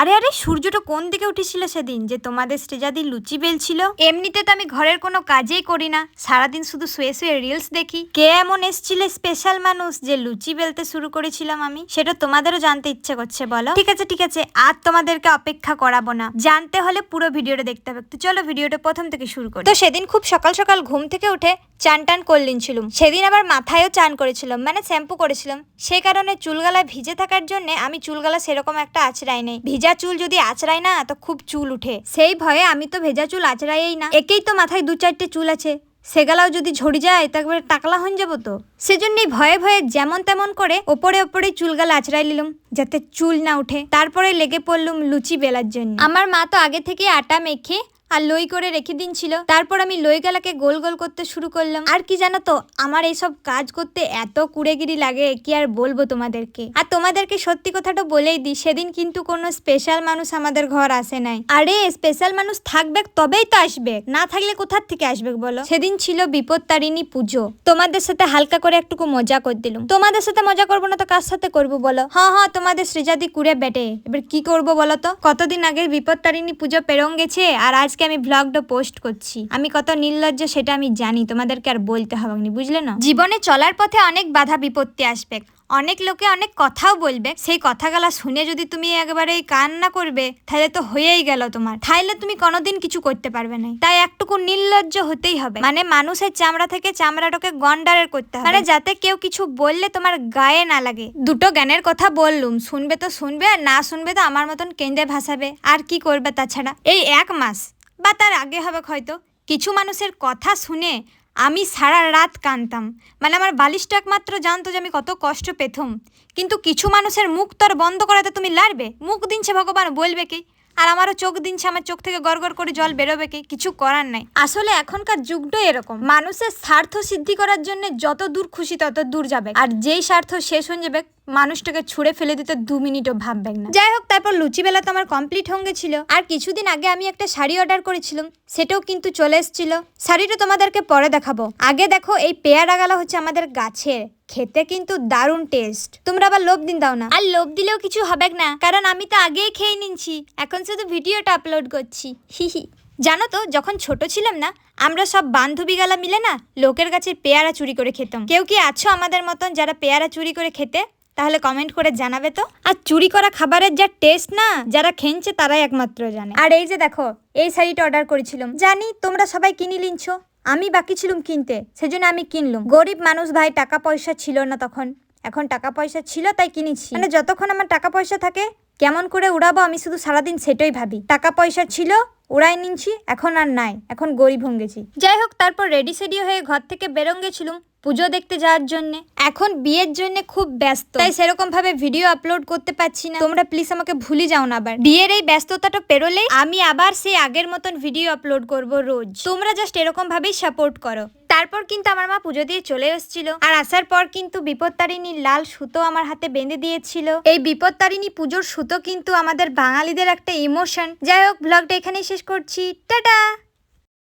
আরে আরে, সূর্যটা কোন দিকে উঠেছিল সেদিন যে তোমাদের শ্রেজাদি লুচি বেলছিল? এমনিতে তো আমি ঘরের কোনো কাজেই করি না, সারাদিন শুধু শুয়ে শুয়ে রিলস দেখি। কে এমন এসেছিল স্পেশাল মানুষ যে লুচি বেলতে শুরু করেছিলাম আমি? সেটা তোমাদেরও জানতে ইচ্ছে করছে বলো? ঠিক আছে ঠিক আছে, আর তোমাদেরকে অপেক্ষা করাবো না, জানতে হলে পুরো ভিডিওটা দেখতে হবে। তো চলো ভিডিওটা প্রথম থেকে শুরু করি। তো সেদিন খুব সকাল সকাল ঘুম থেকে উঠে চান টান করলিনছিলাম। সেদিন আবার মাথায়ও চান করেছিলাম, মানে শ্যাম্পু করেছিলাম। সেই কারণে চুলগালা ভিজে থাকার জন্য আমি চুলগালা সেরকম একটা আঁচড়াই নেই। ভিজা চুল যদি আঁচড়াই না তো খুব চুল উঠে, সেই ভয়ে আমি তো ভেজা চুল আঁচড়াই না। একেই তো মাথায় 2-4টে চুল আছে, সেগালাও যদি ঝরে যায় তারপরে টাকলা হয়ে যাবো। তো সেজন্যই ভয়ে ভয়ে যেমন তেমন করে ওপরে ওপরে চুলগালা আঁচড়াই নিলাম যাতে চুল না উঠে। তারপরে লেগে পড়লুম লুচি বেলার জন্য। আমার মা তো আগে থেকে আটা মেখে আর লই করে রেখে দিনছিল। তারপর আমি লই গালাকে গোল গোল করতে শুরু করলাম। আর কি জানো তো, আমার এইসব কাজ করতে এত কুড়েগিরি লাগে কি আর বলবো তোমাদেরকে। আর তোমাদেরকে সত্যি কথাটা বলেই দিই, সেদিন কিন্তু কোনো স্পেশাল মানুষ আমাদের ঘর আসে নাই। আরে স্পেশাল মানুষ থাকবে তবেই তো আসবে, না থাকলে কোথার থেকে আসবে বলো? সেদিন ছিল বিপত্তারিণী পুজো। তোমাদের সাথে হালকা করে একটুকু মজা করে দিলাম। তোমাদের সাথে মজা করবো না তো কার সাথে করবো বলো? হ্যাঁ, তোমাদের সৃজাদি কুড়ে বেটে, এবার কি করবো বলো তো? কতদিন আগে বিপত্তারিণী পুজো পেরং গেছে আর আজকে আমি ব্লগটা পোস্ট করছি। আমি কত নির্লজ্জ সেটা আমি জানি, তোমাদেরকে আর বলতে হবে না, বুঝলে না? জীবনে চলার পথে অনেক বাধা বিপত্তি আসবে, অনেক লোকে অনেক কথাও বলবে। সেই কথাগুলা শুনে যদি তুমি একেবারে কান্না করবে তাহলে তো হয়েই গেল তোমার, তাইলে তুমি কোনোদিন কিছু করতে পারবে না। তাই একটুকু নির্লজ্জ হতেই হবে, মানে মানুষের চামড়া থেকে চামড়াটাকে গন্ডারের করতে হবে, মানে যাতে কেউ কিছু বললে তোমার গায়ে না লাগে। দুটো জ্ঞানের কথা বললুম, শুনবে তো শুনবে, আর না শুনবে তো আমার মতন কেঁদে ভাসাবে। আর কি করবে তাছাড়া? এই 1 মাস বা তার আগে হবে হয়তো, কিছু মানুষের কথা শুনে আমি সারা রাত কাঁদতাম। মানে আমার বালিশটা একমাত্র জানতো যে আমি কত কষ্ট পেতাম। কিন্তু কিছু মানুষের মুখ তো আর বন্ধ করাতে তুমি লারবে? মুখ দিনছে ভগবান, বলবে কি? আর আমারও চোখ দিনছে, আমার চোখ থেকে গড় করে জল বেরোবে কি? কিছু করার নাই। আসলে এখনকার যুগটাই এরকম, মানুষের স্বার্থ সিদ্ধি করার জন্য যত দূর খুশি তত দূর যাবে, আর যেই স্বার্থ শেষ হয়ে যাবে মানুষটাকে ছুঁড়ে ফেলে দিতে 2 মিনিটও ভাববেন না। যাই হোক, তারপর লুচি বেলা তো আমার কমপ্লিট হয়ে গেছিল। আর কিছুদিন আগে আমি একটা শাড়ি অর্ডার করেছিলাম, সেটাও কিন্তু চলে এসেছিল। শাড়িটা তোমাদেরকে পরে দেখাবো। আগে দেখো, এই পেয়ারা গালা হচ্ছে আমাদের গাছের, খেতে কিন্তু দারুণ টেস্ট। তোমরা আবার লোভ দিন দাও না। আর লোভ দিলেও কিছু হবে না, কারণ আমি তো আগেই খেয়ে নিচ্ছি, এখন শুধু ভিডিওটা আপলোড করছি। হিহি। জানো তো, যখন ছোট ছিলাম না, আমরা সব বান্ধবী গালা মিলে না লোকের গাছের পেয়ারা চুরি করে খেতাম। কেউ কি আছো আমাদের মতন যারা পেয়ারা চুরি করে খেতে? তাহলে কমেন্ট করে জানাবে তো। আর চুরি করা খাবারের যা টেস্ট না, যারা খেয়েছে তারাই একমাত্র জানে। আর এই যে দেখো, এই শাড়িটা অর্ডার করেছিলাম, জানি তোমরা সবাই কিনে লিনছো, আমি বাকি ছিলাম কিনতে, সেজন্য আমি কিনলাম। গরিব মানুষ ভাই, টাকা পয়সা ছিল না তখন, এখন টাকা পয়সা ছিল তাই কিনেছি। মানে যতক্ষণ আমার টাকা পয়সা থাকে কেমন করে উড়াবো আমি শুধু সারাদিন সেটাই ভাবি। টাকা পয়সা ছিল উড়াই নিচ্ছি, এখন আর নাই, এখন গরিব হয়ে গেছি। যাই হোক, তারপর রেডি সেডি হয়ে ঘর থেকে বেরোং গেছিলাম পুজো দেখতে যাওয়ার জন্য। এখন বিয়ের জন্য খুব ব্যস্ত, তাই সেরকম ভাবে ভিডিও আপলোড করতে পারছি না। তোমরা প্লিজ আমাকে ভুলে যাও না। আবার বিয়ের এই ব্যস্ততাটা পেরোলেই আমি আবার সেই আগের মতন ভিডিও আপলোড করব রোজ। তোমরা জাস্ট এরকম ভাবেই সাপোর্ট করো। তারপর কিন্তু আমার মা পুজো দিয়ে চলে এসেছিল, আর আসার পর কিন্তু বিপত্তারিণীর লাল সুতো আমার হাতে বেঁধে দিয়েছিল। এই বিপত্তারিণী পুজোর সুতো কিন্তু আমাদের বাঙালিদের একটা ইমোশন। যাই হোক, ব্লগটা এখানেই শেষ করছি, টাটা।